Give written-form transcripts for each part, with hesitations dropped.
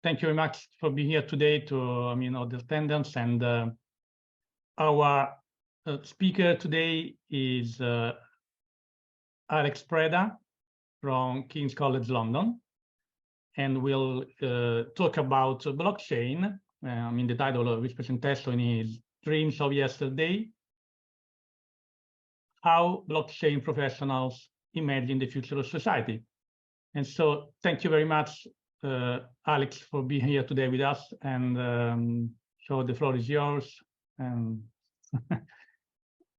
thank you very much for being here today to all the attendants. And our speaker today is Alex Preda from King's College London, and we'll talk about blockchain. The title of his presentation is Dreams of Yesterday: How Blockchain Professionals Imagine the Future of Society. And so thank you very much, Alex, for being here today with us. And so the floor is yours.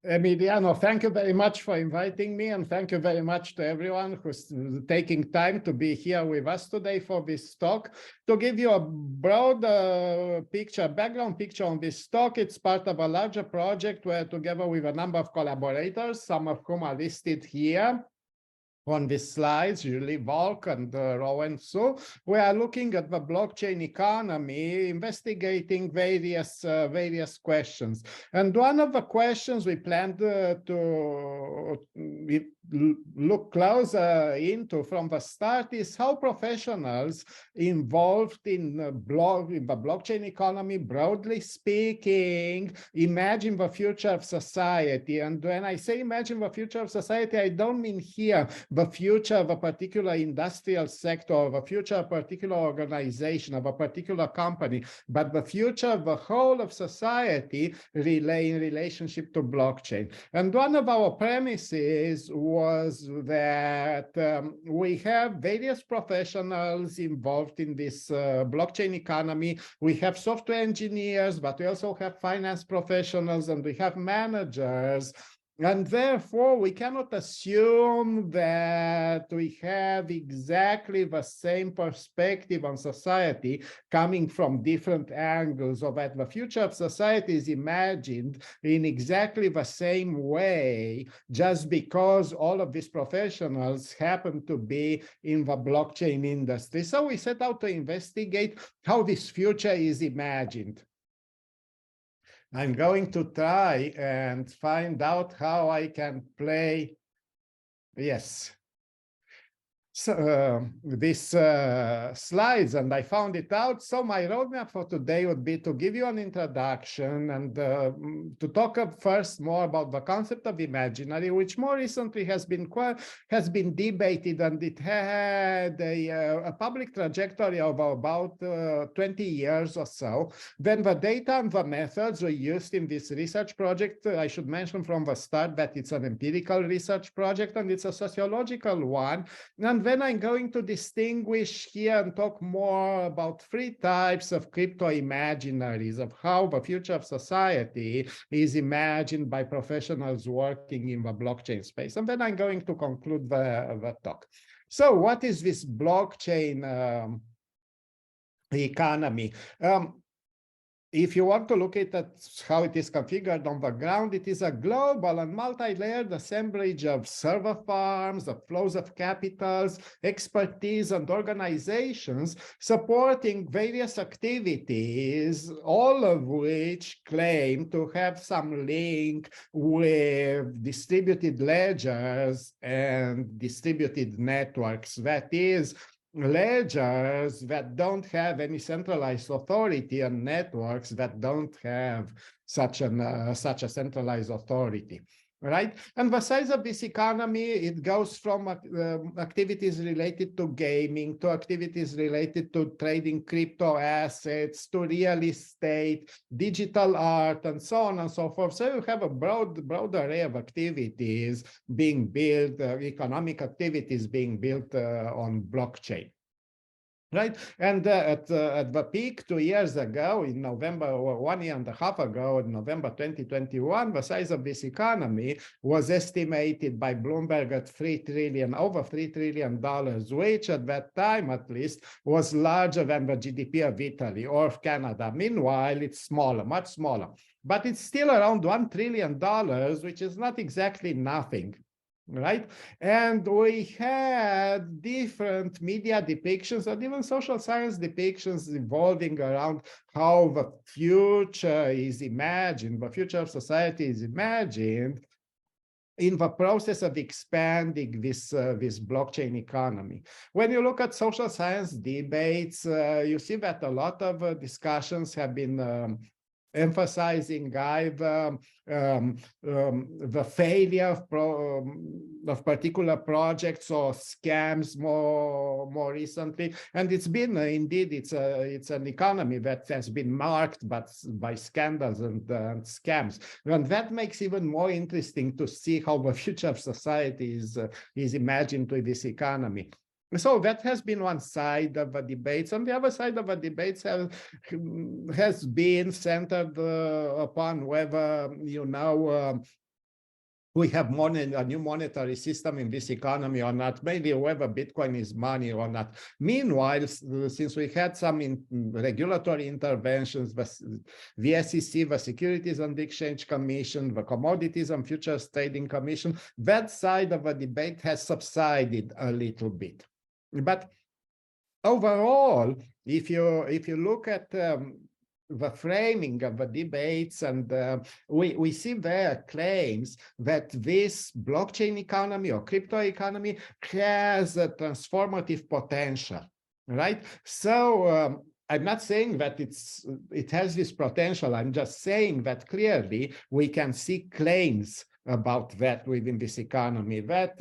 Emiliano, thank you very much for inviting me, and thank you very much to everyone who's taking time to be here with us today for this talk. To give you a broad background picture on this talk, it's part of a larger project where, together with a number of collaborators, some of whom are listed here on these slides, Julie Volk and Rowan Su, we are looking at the blockchain economy, investigating various questions. And one of the questions we planned to look closer into from the start is how professionals involved in the blockchain economy, broadly speaking, imagine the future of society. And when I say imagine the future of society, I don't mean here the future of a particular industrial sector, or the future of a particular organization, of a particular company, but the future of the whole of society in relationship to blockchain. And one of our premises was that we have various professionals involved in this blockchain economy. We have software engineers, but we also have finance professionals, and we have managers. And therefore, we cannot assume that we have exactly the same perspective on society coming from different angles, or that the future of society is imagined in exactly the same way, just because all of these professionals happen to be in the blockchain industry. So we set out to investigate how this future is imagined. I'm going to try and find out how I can play, yes, so these slides, and I found it out. So my roadmap for today would be to give you an introduction and to talk first more about the concept of imaginary, which more recently has been debated, and it had a public trajectory of about 20 years or so. Then the data and the methods we used in this research project, I should mention from the start that it's an empirical research project and it's a sociological one. And then I'm going to distinguish here and talk more about three types of crypto imaginaries, of how the future of society is imagined by professionals working in the blockchain space. And then I'm going to conclude the talk. So what is this blockchain economy? If you want to look at how it is configured on the ground, it is a global and multi-layered assemblage of server farms, of flows of capitals, expertise, and organizations supporting various activities, all of which claim to have some link with distributed ledgers and distributed networks. That is, ledgers that don't have any centralized authority and networks that don't have such a centralized authority, right? And the size of this economy, it goes from activities related to gaming, to activities related to trading crypto assets, to real estate, digital art, and so on and so forth. So you have a broad array of activities being built, economic activities being built on blockchain. Right, and at the peak 2 years ago, in November, or 1.5 years ago, in November 2021, the size of this economy was estimated by Bloomberg at over $3 trillion, which at that time, at least, was larger than the GDP of Italy or of Canada. Meanwhile, it's smaller, much smaller, but it's still around $1 trillion, which is not exactly nothing. Right? And we had different media depictions and even social science depictions evolving around how the future is imagined, the future of society is imagined in the process of expanding this blockchain economy. When you look at social science debates, you see that a lot of discussions have been emphasizing either the failure of particular projects or scams more recently, and it's been indeed it's an economy that has been marked by scandals and scams, and that makes even more interesting to see how the future of society is imagined with this economy. So that has been one side of the debates. On the other side of the debates has been centered upon whether, we have a new monetary system in this economy or not, maybe whether Bitcoin is money or not. Meanwhile, since we had some regulatory interventions, the SEC, the Securities and Exchange Commission, the Commodities and Futures Trading Commission, that side of the debate has subsided a little bit. But overall, if you look at the framing of the debates, and we see there claims that this blockchain economy or crypto economy has a transformative potential, right? So I'm not saying that it has this potential. I'm just saying that clearly we can see claims about that within this economy, that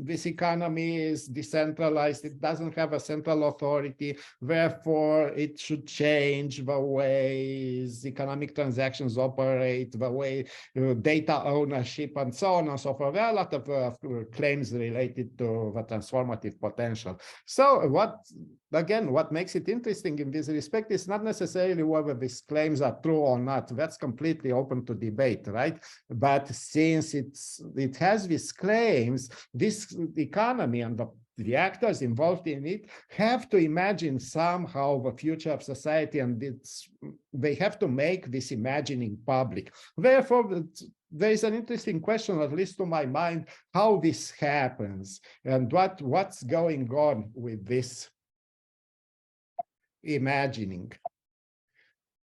this economy is decentralized, it doesn't have a central authority, therefore it should change the ways economic transactions operate, the way data ownership, and so on and so forth. There are a lot of claims related to the transformative potential. So what makes it interesting in this respect is not necessarily whether these claims are true or not. That's completely open to debate, right? But since it has these claims, this economy and the actors involved in it have to imagine somehow the future of society, and they have to make this imagining public. Therefore, there is an interesting question, at least to my mind, how this happens and what's going on with this imagining.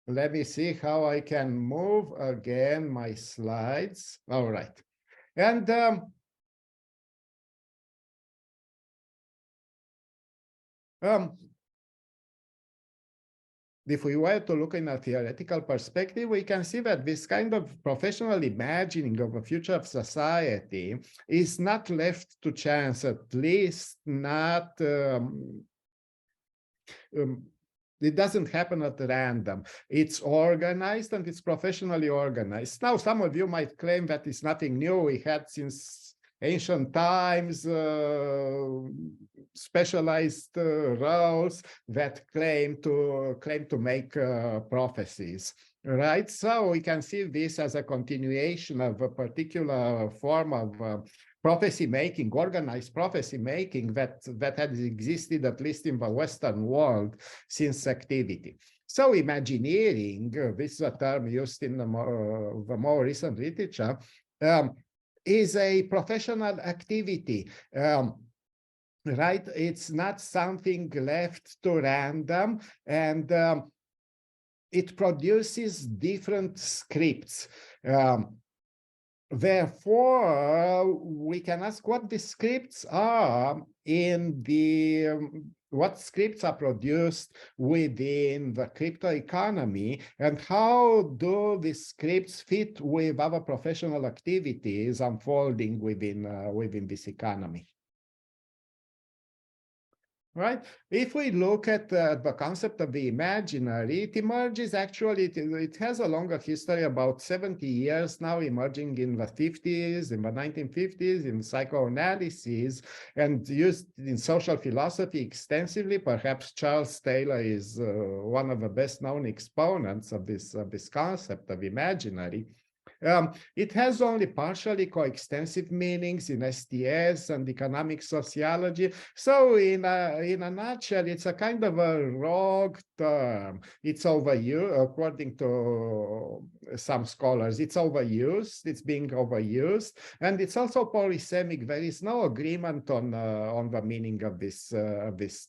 Let me see how I can move again my slides. All right. And if we were to look in a theoretical perspective, we can see that this kind of professional imagining of a future of society is not left to chance, at least not it doesn't happen at random. It's organized, and it's professionally organized. Now, some of you might claim that it's nothing new. We had since ancient times specialized roles that claim to make prophecies, right? So we can see this as a continuation of a particular form of prophecy making, organized prophecy making that has existed at least in the Western world since activity. So Imagineering, this is a term used in the more recent literature, is a professional activity. Right? It's not something left to random, and it produces different scripts. Therefore, we can ask what the scripts are what scripts are produced within the crypto economy, and how do these scripts fit with other professional activities unfolding within this economy. Right? If we look at the concept of the imaginary, it emerges actually, it has a longer history, about 70 years now, emerging in the 50s, in the 1950s, in psychoanalysis, and used in social philosophy extensively. Perhaps Charles Taylor is one of the best known exponents of this concept of imaginary. It has only partially coextensive meanings in STS and economic sociology. So in a nutshell, it's a kind of a rogue term. It's overused, according to some scholars. It's overused, it's being overused, and it's also polysemic. There is no agreement on the meaning of this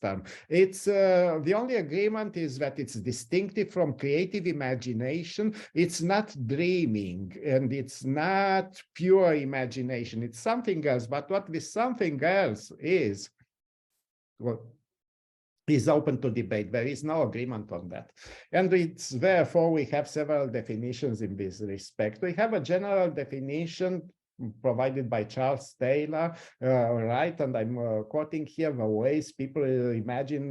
term. It's the only agreement is that it's distinctive from creative imagination. It's not dreaming. and it's not pure imagination, it's something else. But what this something else is, well, is open to debate. There is no agreement on that. And it's therefore we have several definitions in this respect. We have a general definition provided by Charles Taylor, right? And I'm quoting here the ways people imagine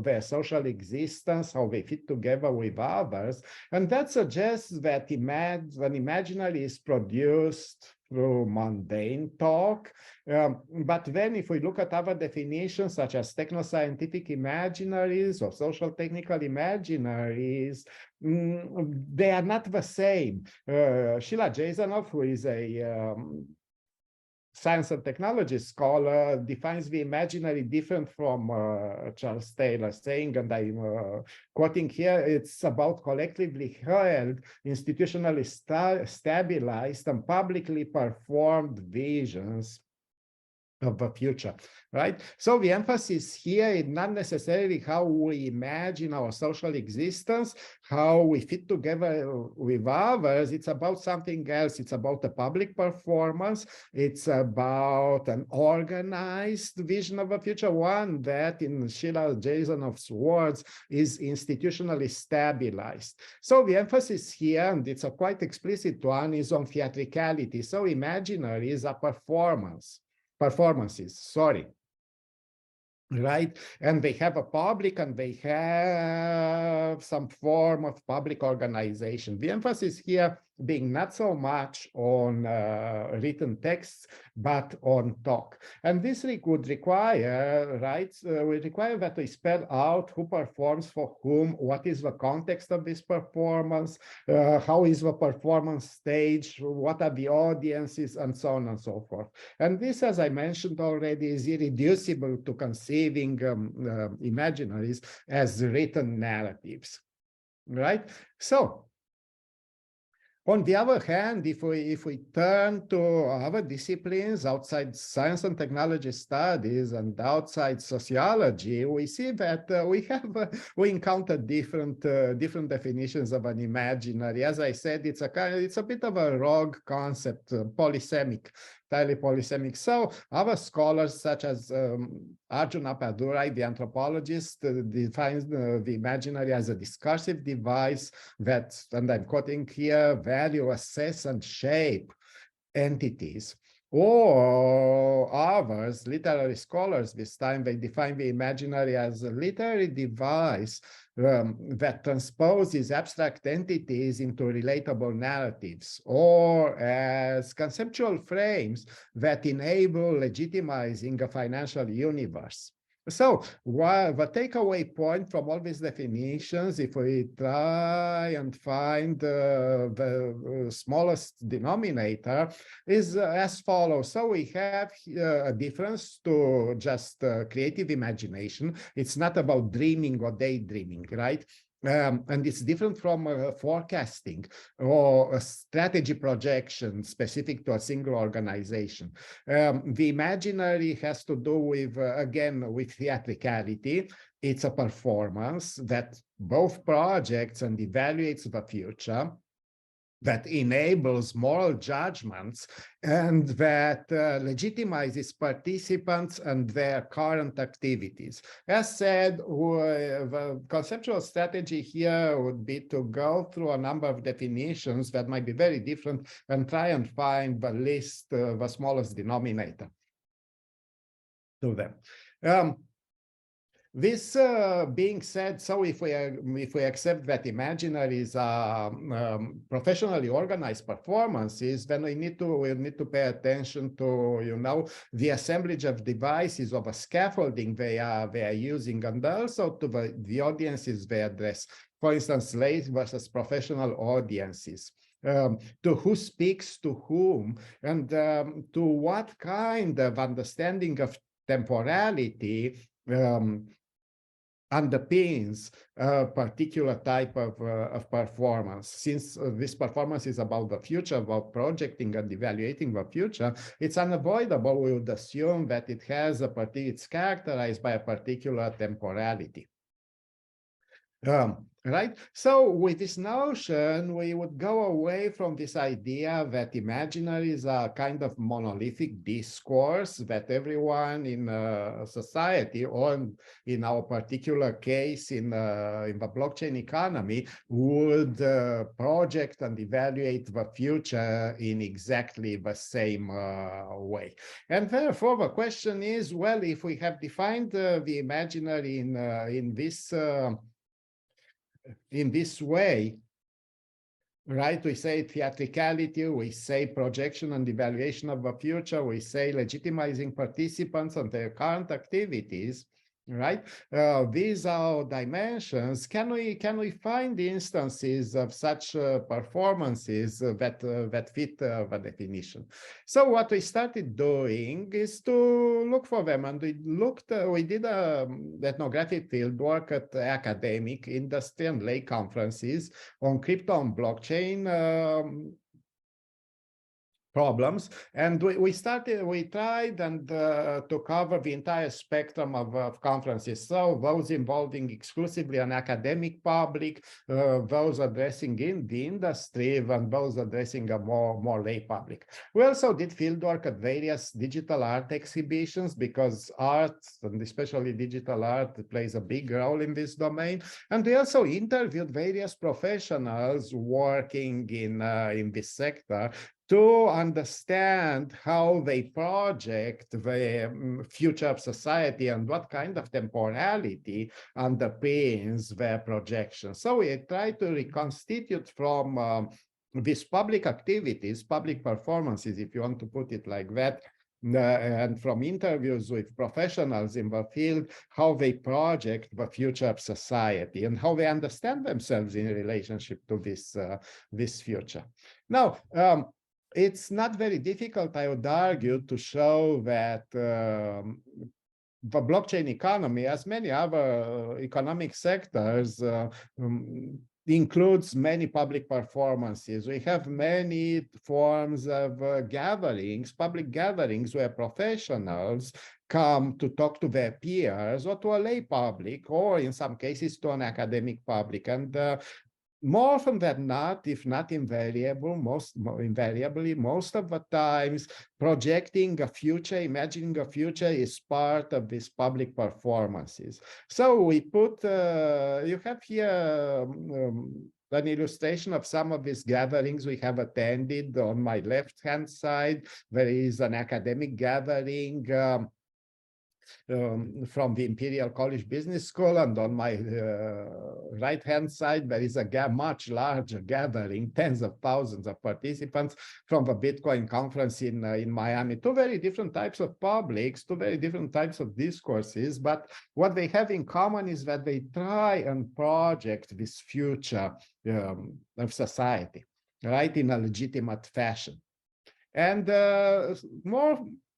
their social existence, how they fit together with others. And that suggests that an imaginary is produced through mundane talk. But then if we look at other definitions, such as techno-scientific imaginaries or social technical imaginaries, they are not the same. Sheila Jasanoff, who is a science and technology scholar, defines the imaginary different from Charles Taylor, saying, and I'm quoting here, it's about collectively held, institutionally stabilized, and publicly performed visions of the future, right? So the emphasis here is not necessarily how we imagine our social existence, how we fit together with others. It's about something else. It's about a public performance. It's about an organized vision of the future, one that, in Sheila Jasanoff's words, is institutionally stabilized. So the emphasis here, and it's a quite explicit one, is on theatricality. So imaginary is a performances, sorry, right? And they have a public and they have some form of public organization. The emphasis here being not so much on written texts, but on talk. And this would require, right, we require that we spell out who performs for whom, what is the context of this performance, how is the performance staged, what are the audiences, and so on and so forth. And this, as I mentioned already, is irreducible to conceiving imaginaries as written narratives, right? So, on the other hand, if we turn to other disciplines outside science and technology studies and outside sociology, we see that we encounter different definitions of an imaginary. As I said, it's a bit of a rogue concept, polysemic, entirely polysemic. So other scholars such as Arjuna Padurai, the anthropologist, defines the imaginary as a discursive device that, and I'm quoting here, value, assess, and shape entities. Or others, literary scholars this time, they define the imaginary as a literary device that transposes abstract entities into relatable narratives, or as conceptual frames that enable legitimizing a financial universe. So the takeaway point from all these definitions, if we try and find the smallest denominator, is as follows. So we have a difference to just creative imagination. It's not about dreaming or daydreaming, right? And it's different from forecasting or a strategy projection specific to a single organization. The imaginary has to do with, again, with theatricality. It's a performance that both projects and evaluates the future, that enables moral judgments, and that legitimizes participants and their current activities. As said, the conceptual strategy here would be to go through a number of definitions that might be very different and try and find the least, the smallest denominator to them. This being said, so if we accept that imaginaries are professionally organized performances, then we need to pay attention to, you know, the assemblage of devices of a scaffolding they are using, and also to the audiences they address. For instance, lay versus professional audiences. To who speaks to whom, and to what kind of understanding of temporality underpins a particular type of performance. Since this performance is about the future, about projecting and evaluating the future, it's unavoidable, we would assume, that it has it's characterized by a particular temporality. Right. So with this notion, we would go away from this idea that imaginaries are kind of monolithic discourse that everyone in society, or in our particular case in the blockchain economy, would project and evaluate the future in exactly the same way. And therefore, the question is, well, if we have defined the imaginary in this way, right? We say theatricality, we say projection and evaluation of the future, we say legitimizing participants on their current activities, right? These are dimensions. Can we find instances of such performances that fit the definition? So what we started doing is to look for them, and we did ethnographic field work at academic, industry, and lay conferences on crypto and blockchain problems, and we tried to cover the entire spectrum of conferences, so those involving exclusively an academic public, those addressing in the industry, and those addressing a more lay public. We also did fieldwork at various digital art exhibitions, because art, and especially digital art, plays a big role in this domain, and we also interviewed various professionals working in this sector to understand how they project the future of society and what kind of temporality underpins their projection. So we try to reconstitute from these public activities, public performances, if you want to put it like that, and from interviews with professionals in the field, how they project the future of society and how they understand themselves in relationship to this future. Now, it's not very difficult, I would argue, to show that the blockchain economy, as many other economic sectors, includes many public performances. We have many forms of gatherings, public gatherings, where professionals come to talk to their peers, or to a lay public, or in some cases to an academic public. And more often than not, if not invariably, most of the times, projecting a future, imagining a future is part of these public performances. So we put, you have here an illustration of some of these gatherings we have attended. On my left-hand side, there is an academic gathering from the Imperial College Business School, and on my right-hand side, there is a much larger gathering, tens of thousands of participants from the Bitcoin conference in Miami. Two very different types of publics, two very different types of discourses, but what they have in common is that they try and project this future of society, right, in a legitimate fashion. And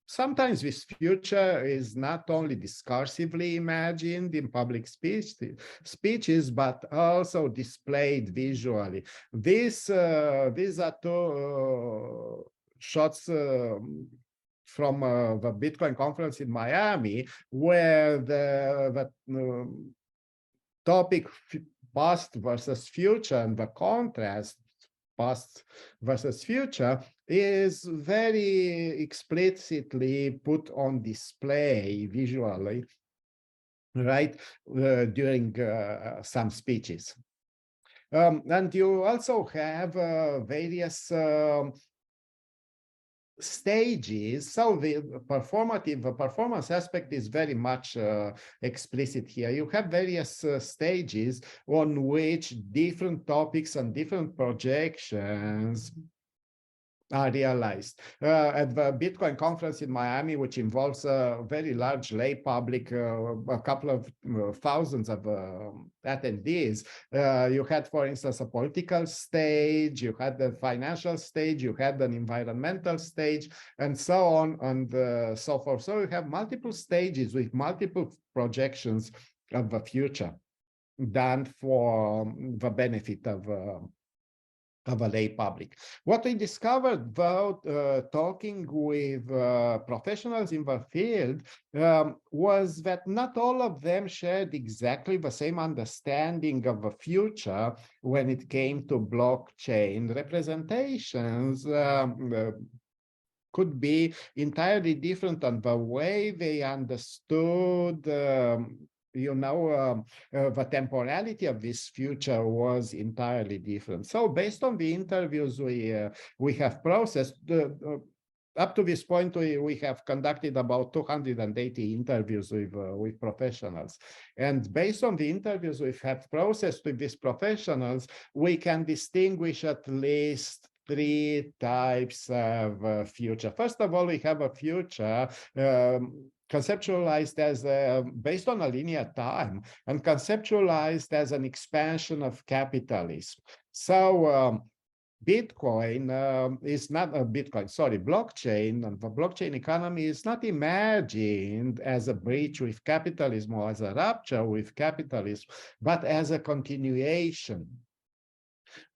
sometimes this future is not only discursively imagined in public speeches, but also displayed visually. These are two shots from the Bitcoin conference in Miami, where the topic past versus future, and the contrast past versus future, is very explicitly put on display visually, right, during some speeches. And you also have various stages. So the performance aspect is very much explicit here. You have various stages on which different topics and different projections are realized. At the Bitcoin conference in Miami, which involves a very large lay public, a couple of thousands of attendees, you had, for instance, a political stage, you had the financial stage, you had an environmental stage, and so on and so forth. So you have multiple stages with multiple projections of the future done for the benefit of of a lay public. What we discovered about talking with professionals in the field was that not all of them shared exactly the same understanding of the future when it came to blockchain representations. Could be entirely different on the way they understood the temporality of this future was entirely different. So based on the interviews we have processed, up to this point, we have conducted about 280 interviews with professionals. And based on the interviews we have processed with these professionals, we can distinguish at least three types of future. First of all, we have a future conceptualized as based on a linear time and conceptualized as an expansion of capitalism. So Bitcoin is not a blockchain, and the blockchain economy is not imagined as a breach with capitalism or as a rupture with capitalism, but as a continuation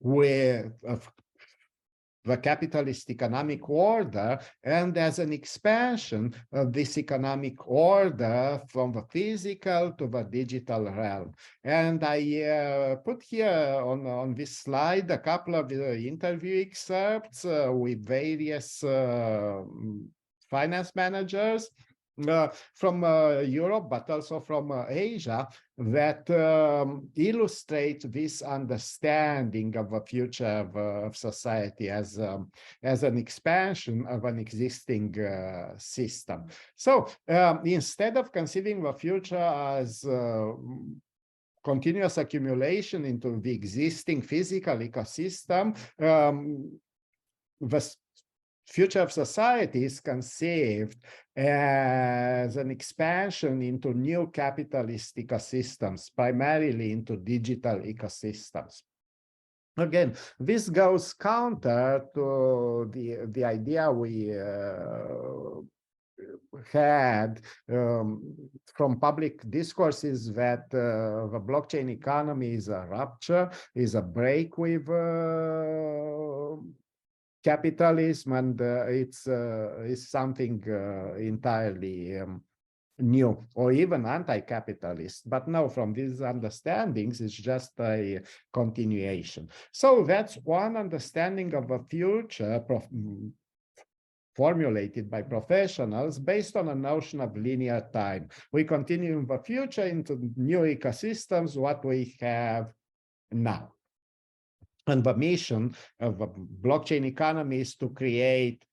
of the capitalist economic order and as an expansion of this economic order from the physical to the digital realm. And I put here on this slide a couple of interview excerpts with various finance managers from Europe, but also from Asia, that illustrate this understanding of the future of society as an expansion of an existing system. So instead of conceiving the future as continuous accumulation into the existing physical ecosystem, the future of society is conceived as an expansion into new capitalist ecosystems, primarily into digital ecosystems. Again, this goes counter to the idea we had from public discourses that the blockchain economy is a rupture, is a break with capitalism, and it's something entirely new or even anti-capitalist. But no, from these understandings, it's just a continuation. So that's one understanding of the future formulated by professionals based on a notion of linear time. We continue in the future into new ecosystems, what we have now. And the mission of the blockchain economy is to create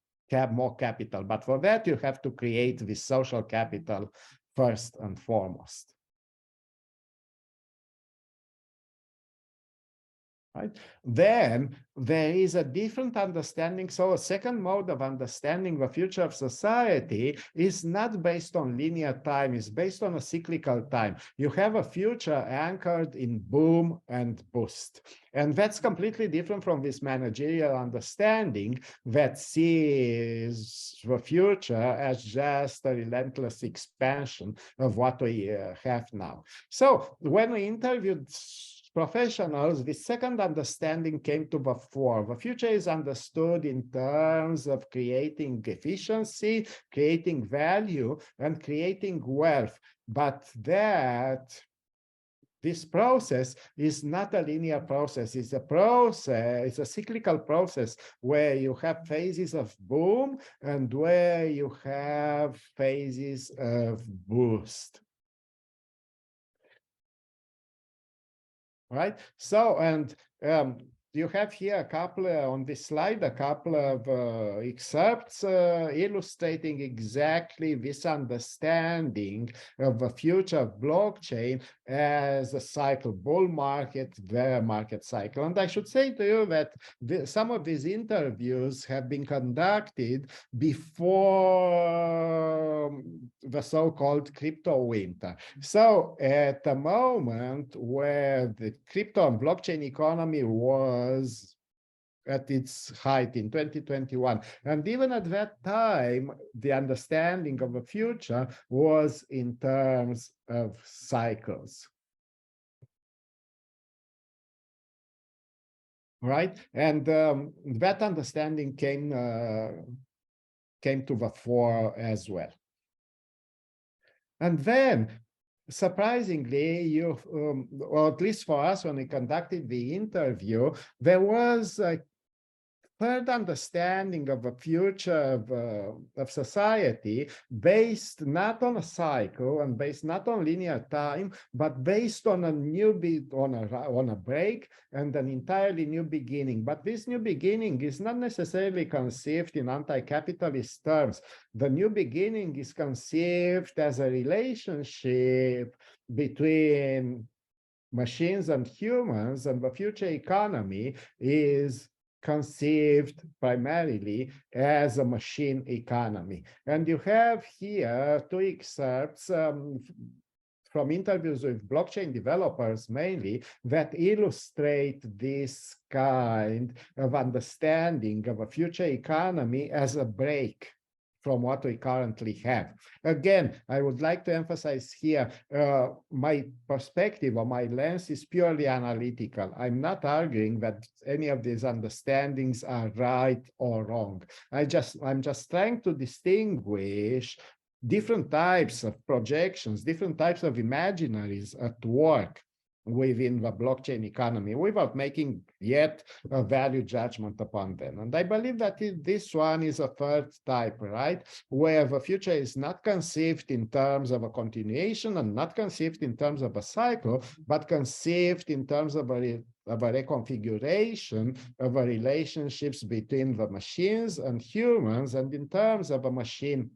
more capital. But for that, you have to create this social capital first and foremost. Right? Then there is a different understanding. So a second mode of understanding the future of society is not based on linear time, it's based on a cyclical time. You have a future anchored in boom and bust. And that's completely different from this managerial understanding that sees the future as just a relentless expansion of what we have now. So when we interviewed professionals, the second understanding came to the fore. The future is understood in terms of creating efficiency, creating value, and creating wealth. But this process is not a linear process. It's a cyclical process where you have phases of boom and where you have phases of boost. Right? So, and you have here a couple on this slide, a couple of excerpts illustrating exactly this understanding of the future of blockchain as a cycle, bull market, bear market cycle. And I should say to you that some of these interviews have been conducted before the so-called crypto winter. So at the moment where the crypto and blockchain economy was at its height in 2021. And even at that time, the understanding of the future was in terms of cycles. right? And that understanding came to the fore as well. And then, surprisingly, or at least for us, when we conducted the interview, there was a third understanding of the future of society based not on a cycle and based not on linear time, but based on a on a break and an entirely new beginning. But this new beginning is not necessarily conceived in anti-capitalist terms. The new beginning is conceived as a relationship between machines and humans, and the future economy is conceived primarily as a machine economy. And you have here two excerpts from interviews with blockchain developers mainly that illustrate this kind of understanding of a future economy as a break from what we currently have. Again, I would like to emphasize here, my perspective or my lens is purely analytical. I'm not arguing that any of these understandings are right or wrong. I'm just trying to distinguish different types of projections, different types of imaginaries at work within the blockchain economy without making yet a value judgment upon them. And I believe that this one is a third type, right? Where the future is not conceived in terms of a continuation and not conceived in terms of a cycle, but conceived in terms of a reconfiguration of the relationships between the machines and humans, and in terms of a machine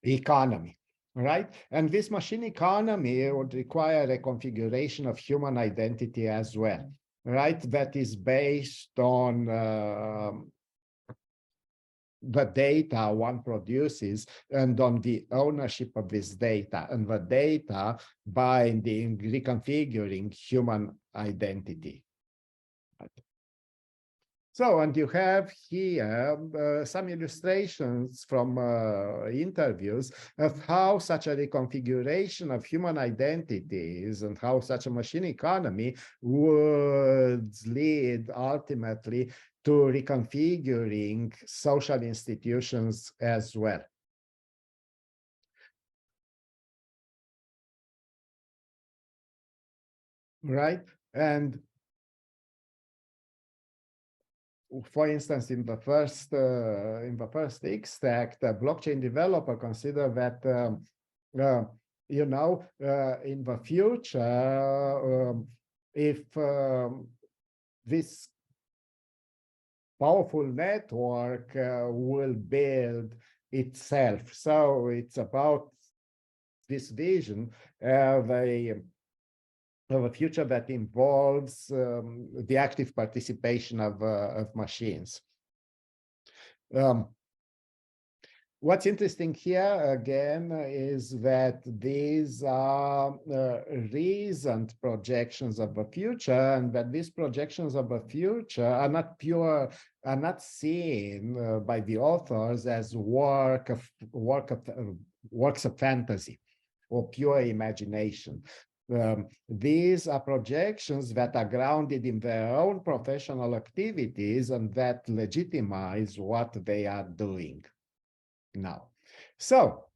economy. Right? And this machine economy would require a configuration of human identity as well, right? That is based on the data one produces and on the ownership of this data, and the data binding, reconfiguring human identity. So, and you have here some illustrations from interviews of how such a reconfiguration of human identities and how such a machine economy would lead ultimately to reconfiguring social institutions as well. Right? And for instance, in the first extract, the blockchain developer consider that in the future, if this powerful network will build itself, so it's about this vision of a future that involves the active participation of machines. What's interesting here, again, is that these are recent projections of the future, and that these projections of the future are not seen by the authors as works of fantasy or pure imagination. These are projections that are grounded in their own professional activities and that legitimize what they are doing now. So,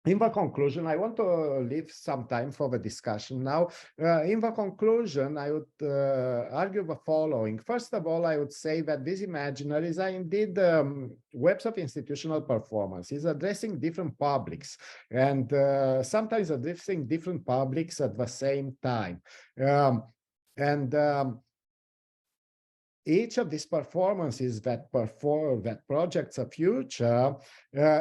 in the conclusion, I want to leave some time for the discussion now. In the conclusion, I would argue the following. First of all, I would say that these imaginaries are indeed webs of institutional performance. It's addressing different publics and sometimes addressing different publics at the same time. Each of these performances that projects a future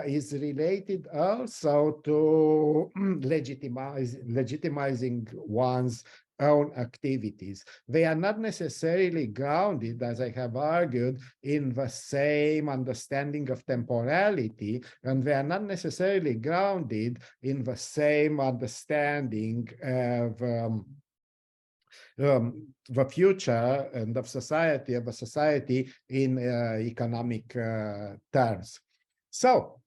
is related also to legitimizing one's own activities. They are not necessarily grounded, as I have argued, in the same understanding of temporality, and they are not necessarily grounded in the same understanding of the future and of a society in economic terms. So,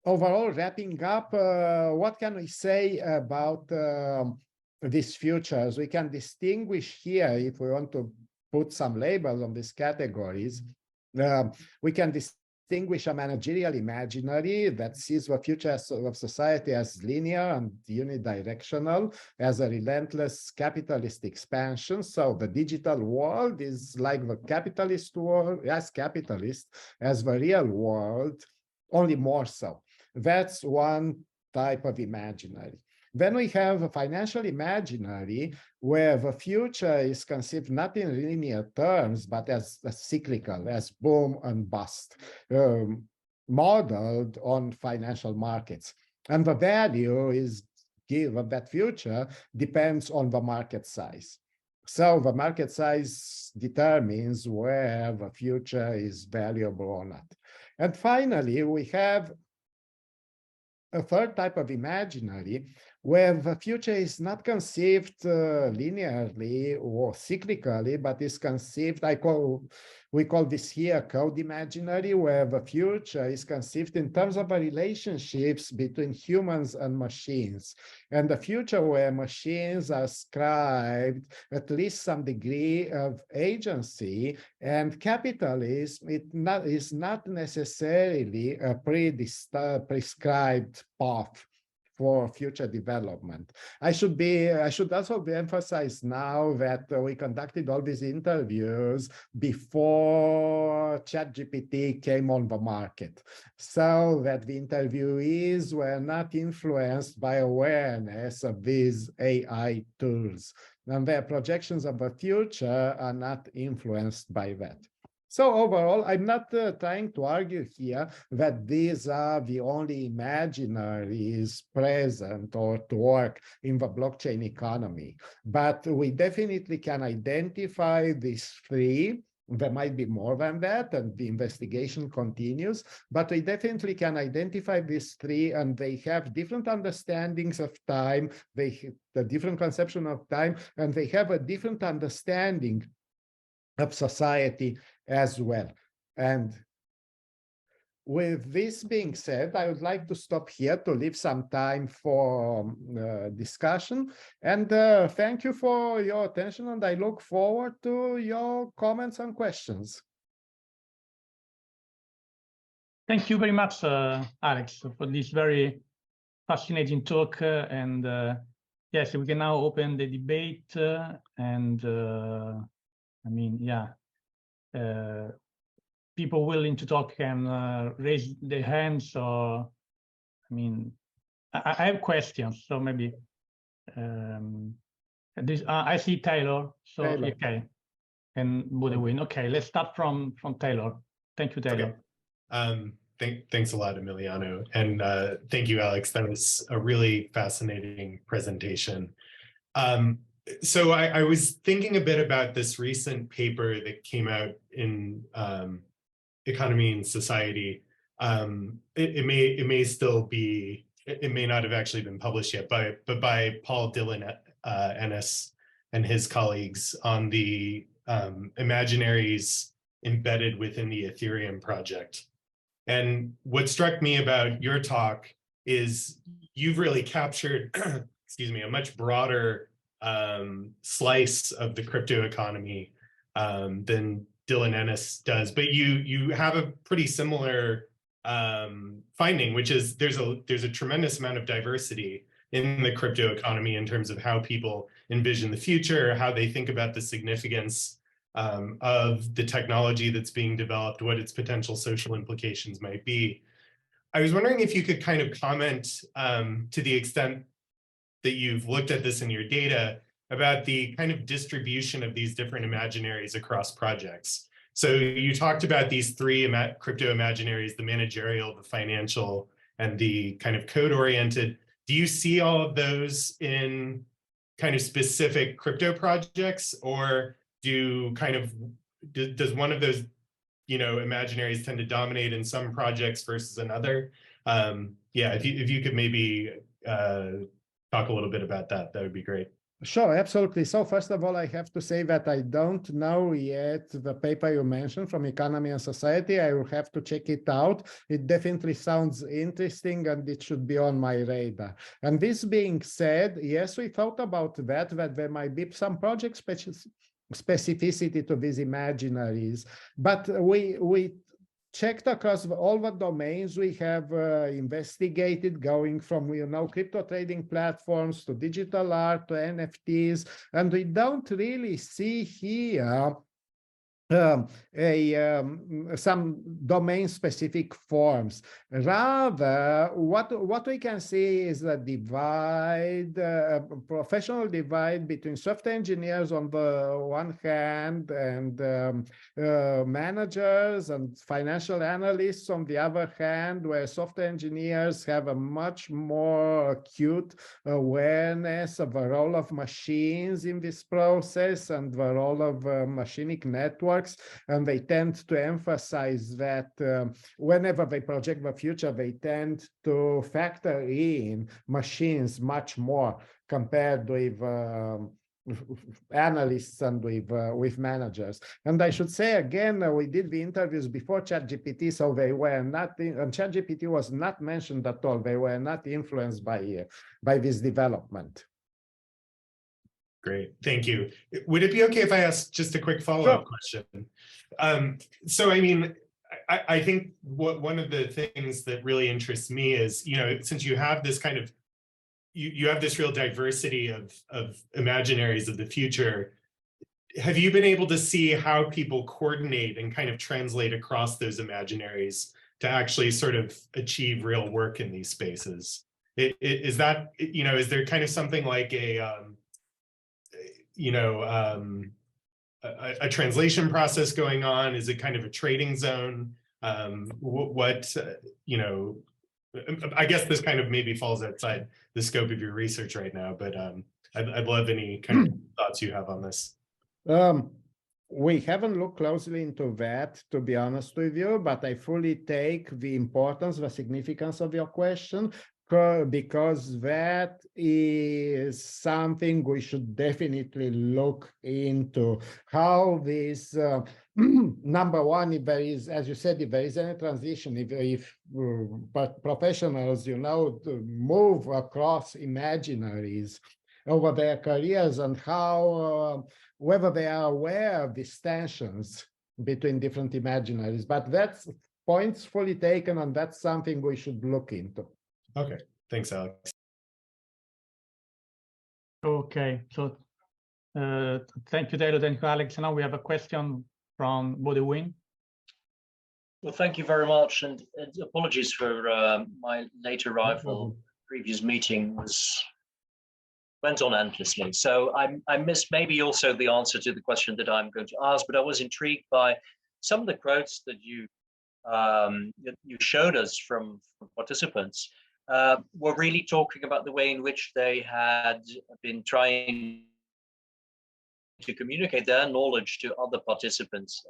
overall, wrapping up, what can we say about these futures, we can distinguish here, if we want to put some labels on these categories, we can distinguish a managerial imaginary that sees the future of society as linear and unidirectional, as a relentless capitalist expansion. So the digital world is like the capitalist world, as capitalist as the real world, only more so. That's one type of imaginary. Then we have a financial imaginary where the future is conceived not in linear terms, but as cyclical, as boom and bust, modeled on financial markets. And the value is given, that future depends on the market size. So the market size determines where the future is valuable or not. And finally, we have a third type of imaginary where the future is not conceived linearly or cyclically, but is conceived, we call this here code imaginary, where the future is conceived in terms of the relationships between humans and machines. And the future where machines are ascribed at least some degree of agency, and capitalism is not necessarily a prescribed path for future development. I should also emphasize now that we conducted all these interviews before ChatGPT came on the market, so that the interviewees were not influenced by awareness of these AI tools, and their projections of the future are not influenced by that. So overall, I'm not trying to argue here that these are the only imaginaries present or to work in the blockchain economy, but we definitely can identify these three. There might be more than that, and the investigation continues, but we definitely can identify these three, and they have different understandings of time, they have a different conception of time, and they have a different understanding of society as well. And with this being said, I would like to stop here to leave some time for discussion. And thank you for your attention, and I look forward to your comments and questions. Thank you very much, Alex, for this very fascinating talk. And yes, we can now open the debate. I mean, yeah, people willing to talk can raise their hands. Or, I mean, I have questions, so maybe I see Taylor. So Taylor. okay, and Budewin. Okay, let's start from Taylor. Thank you, Taylor. Okay. Thanks a lot, Emiliano, and thank you, Alex. That was a really fascinating presentation. So I was thinking a bit about this recent paper that came out in Economy and Society. It may still be, it may not have actually been published yet, but by Paul Dillon Ennis and his colleagues on the imaginaries embedded within the Ethereum project. And what struck me about your talk is you've really captured, excuse me, a much broader slice of the crypto economy than Dillon Ennis does, but you have a pretty similar finding, which is there's a tremendous amount of diversity in the crypto economy in terms of how people envision the future, how they think about the significance of the technology that's being developed, what its potential social implications might be. I was wondering if you could kind of comment to the extent that you've looked at this in your data about the kind of distribution of these different imaginaries across projects. So you talked about these three crypto imaginaries, the managerial, the financial, and the kind of code-oriented. Do you see all of those in kind of specific crypto projects, or does one of those, imaginaries tend to dominate in some projects versus another? Yeah, if you could maybe talk a little bit about that, that would be great. Sure, absolutely. So first of all, I have to say that I don't know yet the paper you mentioned from Economy and Society. I will have to check it out. It definitely sounds interesting and it should be on my radar. And this being said, yes, we thought about that there might be some project specificity to these imaginaries, but we checked across all the domains we have investigated, going from, crypto trading platforms to digital art to NFTs, and we don't really see here some domain-specific forms. Rather, what we can see is a divide, professional divide between software engineers on the one hand and managers and financial analysts on the other hand, where software engineers have a much more acute awareness of the role of machines in this process and the role of machinic networks. And they tend to emphasize that whenever they project the future, they tend to factor in machines much more compared with analysts and with managers. And I should say again, we did the interviews before ChatGPT, so they were not, and ChatGPT was not mentioned at all. They were not influenced by this development. Great, thank you. Would it be okay if I ask just a quick follow-up question? So, I mean, I think one of the things that really interests me is, since you have this kind of, you have this real diversity of imaginaries of the future, have you been able to see how people coordinate and kind of translate across those imaginaries to actually sort of achieve real work in these spaces? Is that, is there kind of something like a translation process going on? Is it kind of a trading zone? I guess this kind of maybe falls outside the scope of your research right now, but I'd love any kind of thoughts you have on this. We haven't looked closely into that, to be honest with you, but I fully take the importance, the significance of your question, because that is something we should definitely look into, how this number one, if there is, as you said, if there is any transition, if professionals, move across imaginaries over their careers, and how whether they are aware of these tensions between different imaginaries. But that's points fully taken, and that's something we should look into. Okay, thanks, Alex. Okay, so thank you, David. Thank you, Alex. Now we have a question from Bodewin. Well, thank you very much, and apologies for my late arrival. Previous meeting went on endlessly, so I missed maybe also the answer to the question that I'm going to ask, but I was intrigued by some of the quotes that you showed us from participants. Were really talking about the way in which they had been trying to communicate their knowledge to other participants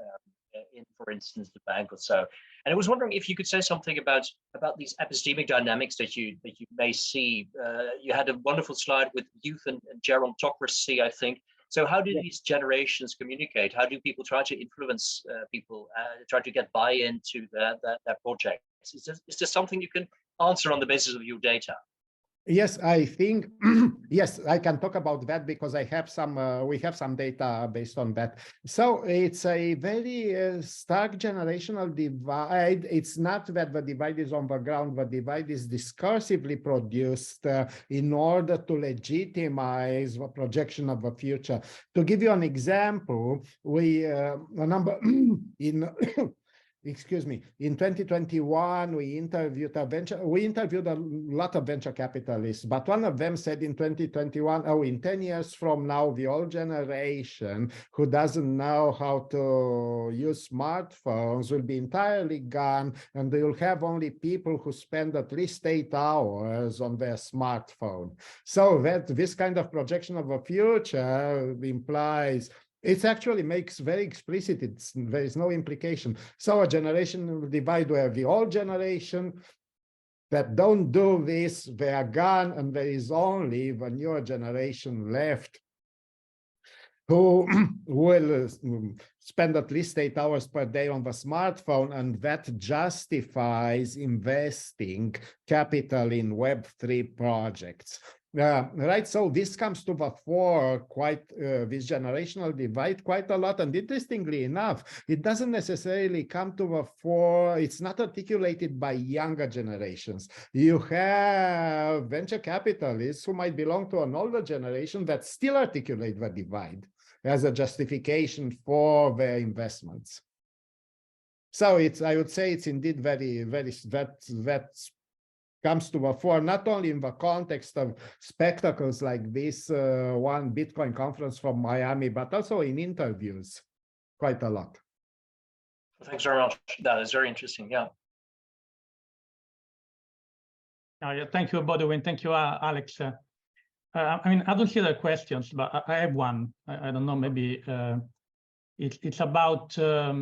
in, for instance, the bank or so. And I was wondering if you could say something about these epistemic dynamics that you may see. You had a wonderful slide with youth and gerontocracy, I think. So how do these generations communicate? How do people try to influence people, try to get buy-in to their projects? Is there something you can answer on the basis of your data? Yes, I think, yes, I can talk about that because I have some, we have some data based on that. So it's a very stark generational divide. It's not that the divide is on the ground, the divide is discursively produced in order to legitimize the projection of the future. To give you an example, excuse me, in 2021, we interviewed a lot of venture capitalists, but one of them said in 2021, oh, in 10 years from now, the old generation who doesn't know how to use smartphones will be entirely gone, and they will have only people who spend at least 8 hours on their smartphone. So that this kind of projection of a future implies, it actually makes very explicit, there is no implication. So a generational divide where the old generation that don't do this, they are gone, and there is only the newer generation left who will spend at least 8 hours per day on the smartphone, and that justifies investing capital in Web3 projects. Right, so this comes to the fore quite, this generational divide quite a lot, and interestingly enough, it doesn't necessarily come to the fore, it's not articulated by younger generations. You have venture capitalists who might belong to an older generation that still articulate the divide as a justification for their investments. So it's, I would say it's indeed very, very, that comes to the fore, not only in the context of spectacles like this one Bitcoin conference from Miami, but also in interviews quite a lot. Thanks very much. That is very interesting. Yeah. Yeah, thank you, by the way, and thank you, Alex. I mean, I don't see the questions, but I have one. I don't know, maybe it's about, I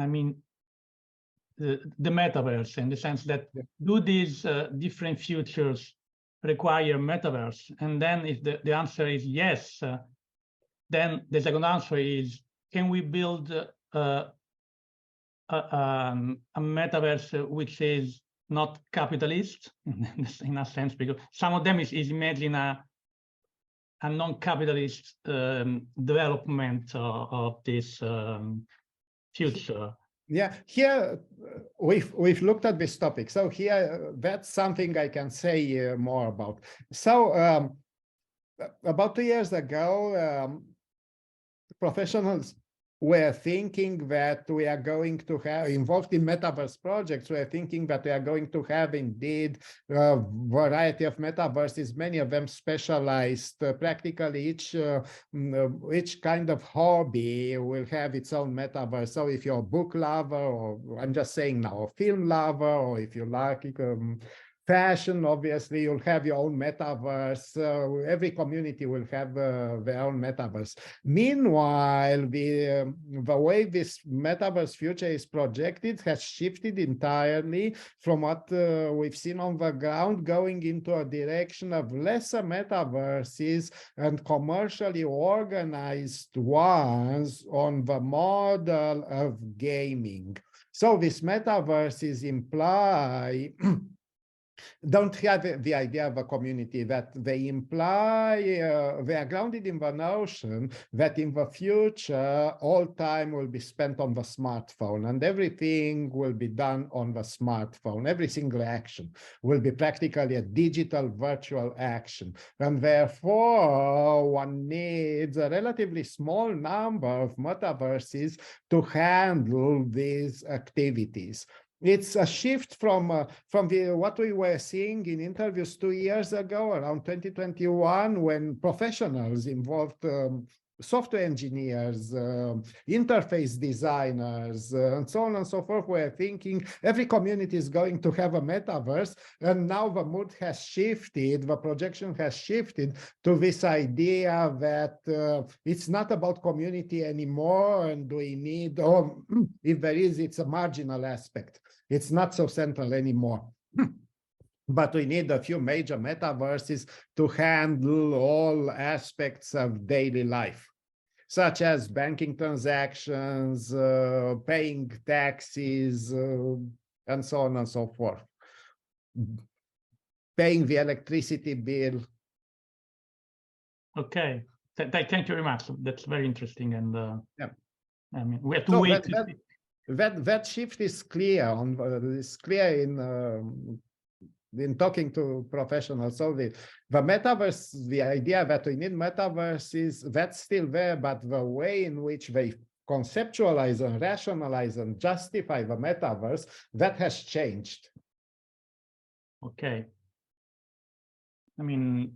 mean, the metaverse, in the sense that do these different futures require metaverse? And then if the answer is yes, then the second answer is, can we build a metaverse which is not capitalist in a sense, because some of them is imagine a non-capitalist development of this future. Yeah, here we've looked at this topic. So here, that's something I can say more about. So about 2 years ago, professionals were thinking that we are going to have, involved in metaverse projects, we're thinking that we are going to have indeed a variety of metaverses, many of them specialized. Practically each kind of hobby will have its own metaverse. So if you're a book lover, or I'm just saying now, a film lover, or if you like fashion, obviously, you'll have your own metaverse. Every community will have their own metaverse. Meanwhile, the way this metaverse future is projected has shifted entirely from what we've seen on the ground, going into a direction of lesser metaverses and commercially organized ones on the model of gaming. So these metaverses imply don't have the idea of a community, that they imply, they are grounded in the notion that in the future, all time will be spent on the smartphone and everything will be done on the smartphone. Every single action will be practically a digital virtual action. And therefore, one needs a relatively small number of metaverses to handle these activities. It's a shift from what we were seeing in interviews 2 years ago, around 2021, when professionals involved, software engineers, interface designers, and so on and so forth, were thinking every community is going to have a metaverse. And now the mood has shifted, the projection has shifted to this idea that it's not about community anymore, and we need, or if there is, it's a marginal aspect. It's not so central anymore. But we need a few major metaverses to handle all aspects of daily life, such as banking transactions, paying taxes, and so on and so forth. Paying the electricity bill. Okay, thank you very much. That's very interesting, and yeah, I mean, we have to wait. That shift is clear in talking to professionals. So the metaverse, the idea that we need metaverses, that's still there, but the way in which they conceptualize and rationalize and justify the metaverse, that has changed. Okay. I mean,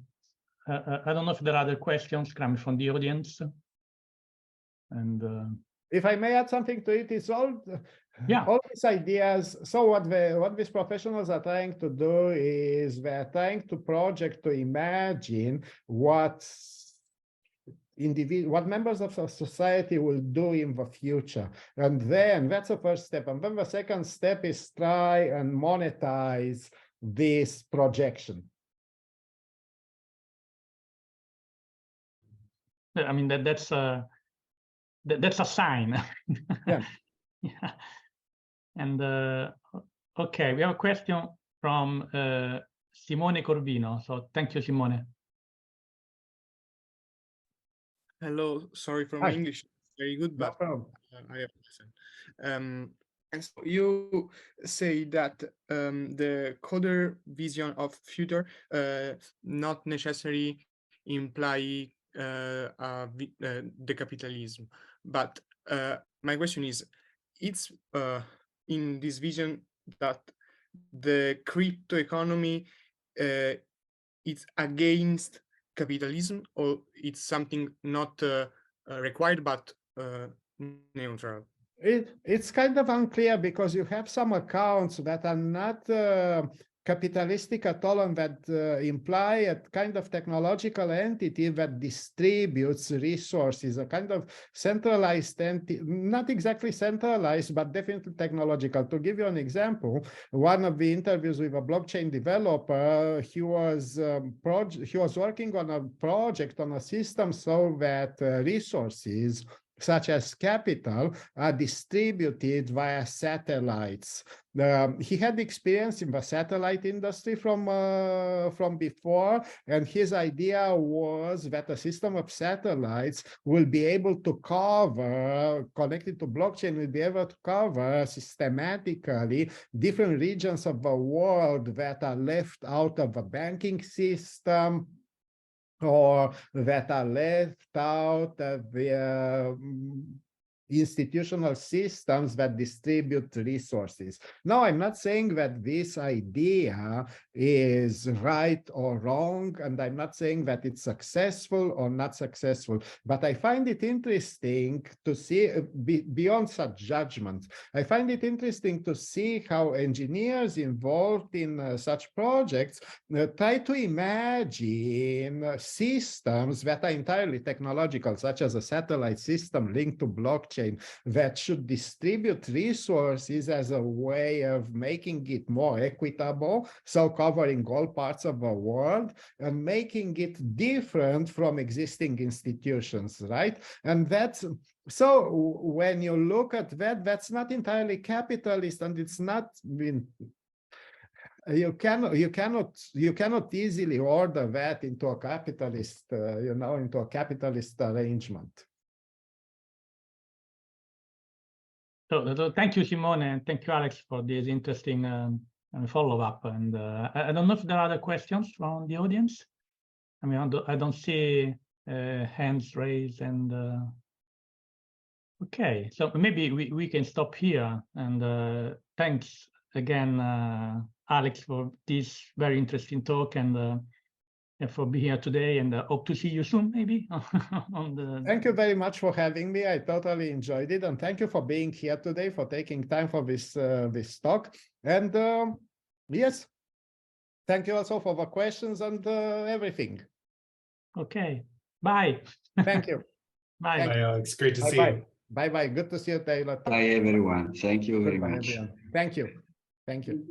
I don't know if there are other questions coming from the audience. And if I may add something to it, it's all these ideas. So what these professionals are trying to do is they're trying to project, to imagine what what members of society will do in the future. And then that's the first step. And then the second step is try and monetize this projection. I mean, that's a sign. Yeah. Yeah. And okay, we have a question from Simone Corvino. So thank you, Simone. Hello, sorry for Hi. my English. Very good, No but problem. I have to listen. And so you say that the coder vision of future not necessarily imply the capitalism, but my question is, it's in this vision that the crypto economy it's against capitalism, or it's something not required but neutral? It's kind of unclear because you have some accounts that are not capitalistic at all and that imply a kind of technological entity that distributes resources, a kind of centralized entity, not exactly centralized, but definitely technological. To give you an example, one of the interviews with a blockchain developer, he was working on a project on a system so that resources such as capital are distributed via satellites. He had experience in the satellite industry from before, and his idea was that a system of satellites will be able to cover, connected to blockchain, will be able to cover systematically different regions of the world that are left out of the banking system, or that are left out of the institutional systems that distribute resources. Now, I'm not saying that this idea is right or wrong, and I'm not saying that it's successful or not successful, but I find it interesting to see, beyond such judgments, I find it interesting to see how engineers involved in such projects try to imagine systems that are entirely technological, such as a satellite system linked to blockchain, that should distribute resources as a way of making it more equitable, so covering all parts of the world and making it different from existing institutions, right? And that's so when you look at that, that's not entirely capitalist, and it's not you cannot easily order that into a capitalist, into a capitalist arrangement. So thank you, Simone, and thank you, Alex, for this interesting follow-up. And I don't know if there are other questions from the audience. I mean, I don't see hands raised. And okay, so maybe we can stop here. And thanks again, Alex, for this very interesting talk, and for being here today, and hope to see you soon, maybe. Thank you very much for having me. I totally enjoyed it, and thank you for being here today, for taking time for this this talk. And yes, thank you also for the questions and everything. Okay, bye. Thank you. Bye. Bye, Alex. Great to see Bye. you. Bye. Good to see you, Taylor. Bye, everyone. Thank you very Goodbye, much. everyone. Thank you. Thank you.